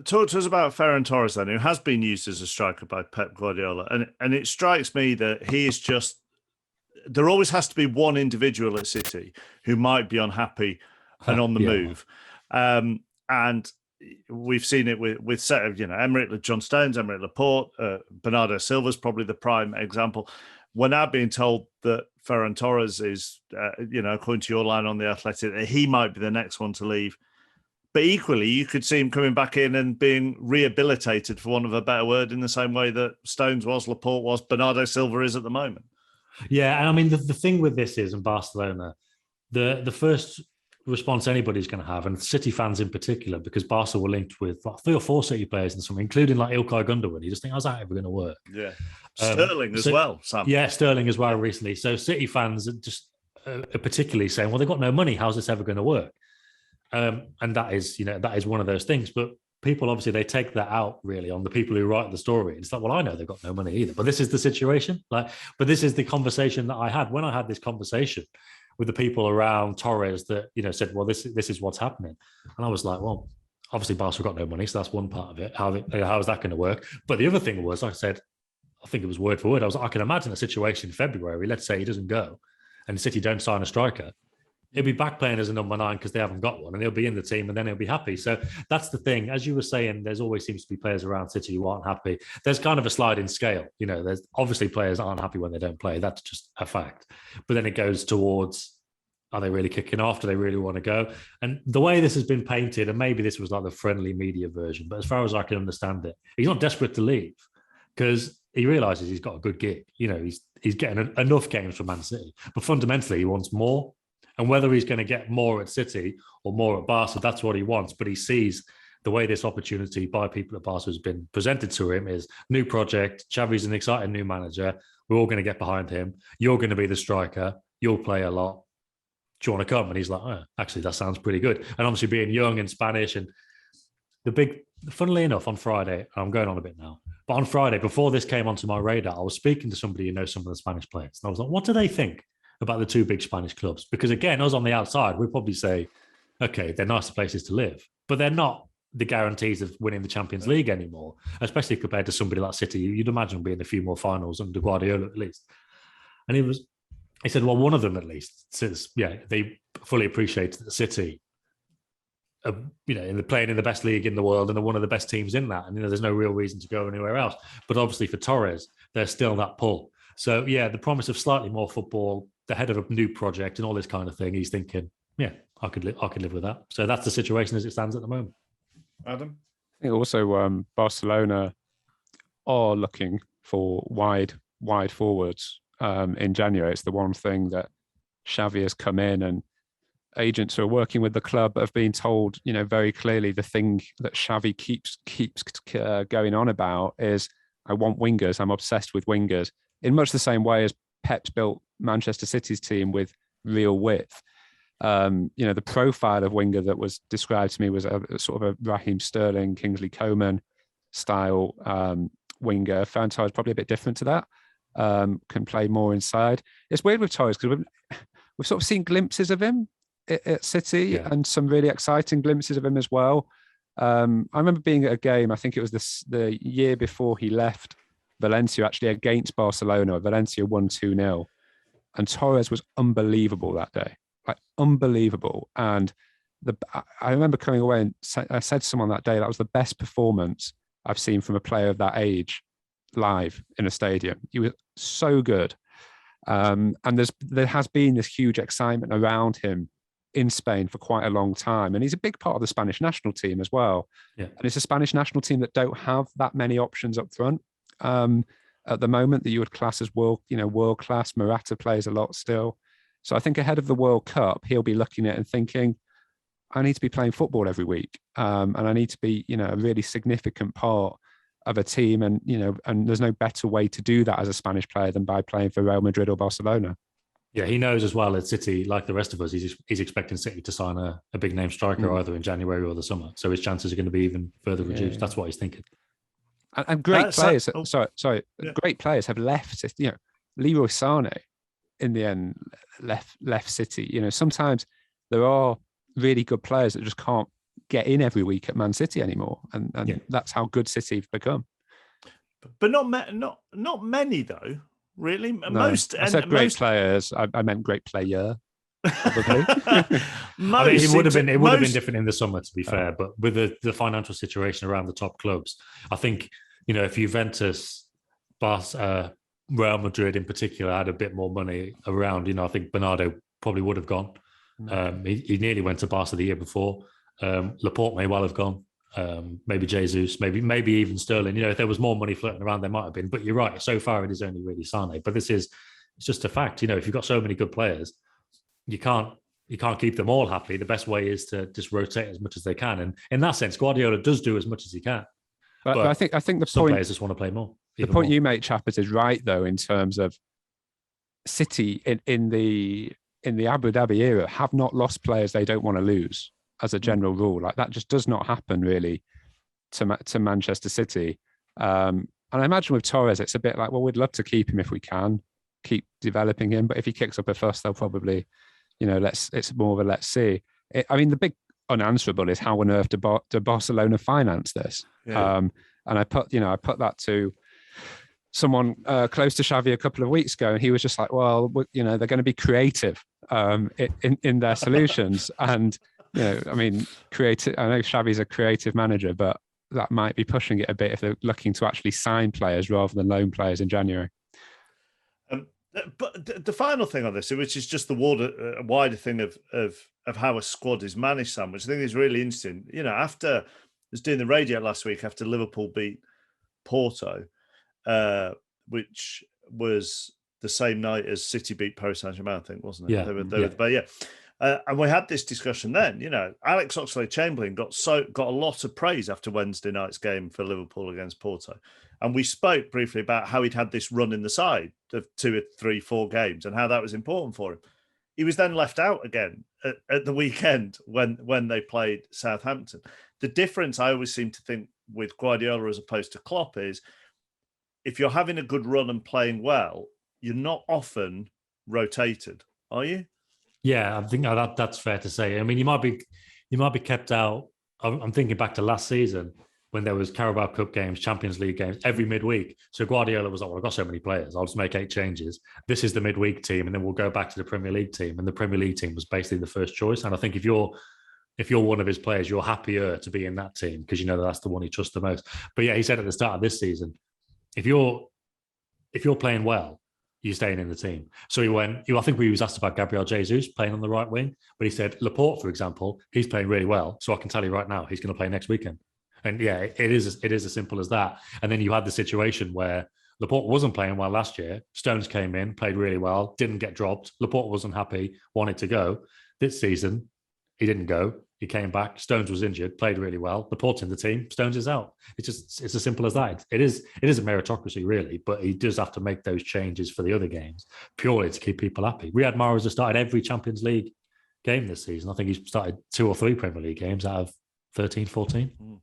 talk to us about Ferran Torres then, who has been used as a striker by Pep Guardiola. And it strikes me that he is just, there always has to be one individual at City who might be unhappy and on the move. And we've seen it with Emerick, John Stones, Emerick Laporte, Bernardo Silva's probably the prime example. We're now being told that Ferran Torres is, according to your line on the Athletic, that he might be the next one to leave. But equally, you could see him coming back in and being rehabilitated, for want of a better word, in the same way that Stones was, Laporte was, Bernardo Silva is at the moment. Yeah, and I mean, the thing with this is, in Barcelona, the first response anybody's going to have, and City fans in particular, because Barca were linked with like 3 or 4 City players and something, including like Ilkay Gundogan. You just think, how's that ever going to work? Yeah. Sterling as well, Sam. Yeah, Sterling as well recently. So City fans are just particularly saying, well, they've got no money. How's this ever going to work? And that is one of those things. But people, obviously, they take that out really on the people who write the story. It's like, well, I know they've got no money either, but this is the situation. But this is the conversation that I had when I had this conversation with the people around Torres that, said, well, this is what's happening. And I was like, well, obviously Barca got no money. So that's one part of it. How is that going to work? But the other thing was, I said, I think it was word for word. I was like, I can imagine a situation in February, let's say he doesn't go and City don't sign a striker. He'll be back playing as a number 9 because they haven't got one, and he'll be in the team and then he'll be happy. So that's the thing. As you were saying, there's always seems to be players around City who aren't happy. There's kind of a sliding scale. There's obviously players aren't happy when they don't play. That's just a fact. But then it goes towards, are they really kicking off? Do they really want to go? And the way this has been painted, and maybe this was like the friendly media version, but as far as I can understand it, he's not desperate to leave because he realizes he's got a good gig. He's getting enough games for Man City, but fundamentally he wants more. And whether he's going to get more at City or more at Barca, that's what he wants. But he sees the way this opportunity by people at Barca has been presented to him is new project. Xavi's an exciting new manager. We're all going to get behind him. You're going to be the striker. You'll play a lot. Do you want to come? And he's like, oh, actually, that sounds pretty good. And obviously being young and Spanish and funnily enough, on Friday, I'm going on a bit now, but on Friday, before this came onto my radar, I was speaking to somebody who knows some of the Spanish players. And I was like, what do they think about the 2 big Spanish clubs? Because again, us on the outside, we'd probably say, okay, they're nicer places to live, but they're not the guarantees of winning the Champions League anymore, especially compared to somebody like City. You'd imagine being a few more finals under Guardiola at least. And he said, well, one of them at least says, yeah, they fully appreciate that City are, playing in the best league in the world and they're one of the best teams in that. And there's no real reason to go anywhere else. But obviously for Torres, there's still that pull. So yeah, the promise of slightly more football, the head of a new project and all this kind of thing, he's thinking, yeah, I could live with that. So that's the situation as it stands at the moment. Adam? I think also Barcelona are looking for wide forwards in January. It's the one thing that Xavi has come in, and agents who are working with the club have been told, very clearly the thing that Xavi keeps going on about is, I want wingers. I'm obsessed with wingers. In much the same way as Pep's built Manchester City's team with real width. The profile of winger that was described to me was a sort of a Raheem Sterling, Kingsley Coman style winger. Ferran Torres is probably a bit different to that. Can play more inside. It's weird with Torres because we've sort of seen glimpses of him at City and some really exciting glimpses of him as well. I remember being at a game, I think it was the year before he left Valencia, actually against Barcelona. Valencia won 2-0. And Torres was unbelievable that day. Like, unbelievable. And I remember coming away and I said to someone that day, that was the best performance I've seen from a player of that age live in a stadium. He was so good. And there has been this huge excitement around him in Spain for quite a long time. And he's a big part of the Spanish national team as well. Yeah. And it's a Spanish national team that don't have that many options up front at the moment that you would class as world class. Morata plays a lot still. So I think ahead of the World Cup, he'll be looking at it and thinking, I need to be playing football every week. And I need to be, a really significant part of a team. And, and there's no better way to do that as a Spanish player than by playing for Real Madrid or Barcelona. Yeah, he knows as well at City, like the rest of us, he's expecting City to sign a big name striker either in January or the summer. So his chances are going to be even further reduced. That's what he's thinking. And great players. Great players have left. Leroy Sané in the end left City. Sometimes there are really good players that just can't get in every week at Man City anymore, and that's how good City have become. But not many though. Really, No, most. I said great players. I meant great player. Probably. I mean, it would have been different in the summer, to be fair. But with the financial situation around the top clubs, I think if Juventus, Real Madrid in particular had a bit more money around, I think Bernardo probably would have gone. He nearly went to Barca the year before. Laporte may well have gone. Maybe Jesus, maybe even Sterling. If there was more money floating around, there might have been. But you're right. So far, it is only really Sane. But it's just a fact. If you've got so many good players, you can't keep them all happy. The best way is to just rotate as much as they can. And in that sense, Guardiola does do as much as he can. But I think the some point, players just want to play more. The point you make, Chappers, is right though, in terms of City in the Abu Dhabi era have not lost players they don't want to lose as a general rule. Like that just does not happen really to Manchester City. And I imagine with Torres, it's a bit like, well, we'd love to keep him if we can, keep developing him. But if he kicks up a fuss, they'll probably, it's more of a let's see. The big unanswerable is how on earth do Barcelona finance this? Yeah. And I put that to someone close to Xavi a couple of weeks ago, and he was just like, well, they're going to be creative in their solutions. And, creative. I know Xavi's a creative manager, but that might be pushing it a bit if they're looking to actually sign players rather than loan players in January. But the final thing on this, which is just the wider thing of how a squad is managed, Sam, which I think is really interesting. After I was doing the radio last week after Liverpool beat Porto, which was the same night as City beat Paris Saint-Germain, I think, wasn't it? Yeah. And we had this discussion then. Alex Oxlade-Chamberlain got a lot of praise after Wednesday night's game for Liverpool against Porto. And we spoke briefly about how he'd had this run in the side of 2 or 3, 4 games and how that was important for him. He was then left out again at the weekend when they played Southampton. The difference I always seem to think with Guardiola as opposed to Klopp is if you're having a good run and playing well, you're not often rotated, are you? Yeah, I think that's fair to say. I mean, you might be kept out. I'm thinking back to last season when there was Carabao Cup games, Champions League games every midweek. So Guardiola was like, well, I've got so many players, I'll just make 8 changes. This is the midweek team, and then we'll go back to the Premier League team. And the Premier League team was basically the first choice. And I think if you're one of his players, you're happier to be in that team because that's the one he trusts the most. But yeah, he said at the start of this season, if you're playing well, you're staying in the team. So I think he was asked about Gabriel Jesus playing on the right wing, but he said Laporte, for example, he's playing really well. So I can tell you right now, he's going to play next weekend. And yeah, it is as simple as that. And then you had the situation where Laporte wasn't playing well last year. Stones came in, played really well, didn't get dropped. Laporte wasn't happy, wanted to go. This season, he didn't go. He came back. Stones was injured, played really well. Laporte's in the team. Stones is out. It's as simple as that. It is a meritocracy, really, but he does have to make those changes for the other games purely to keep people happy. Riyad Mahrez has started every Champions League game this season. I think he's started 2 or 3 Premier League games out of 13, 14.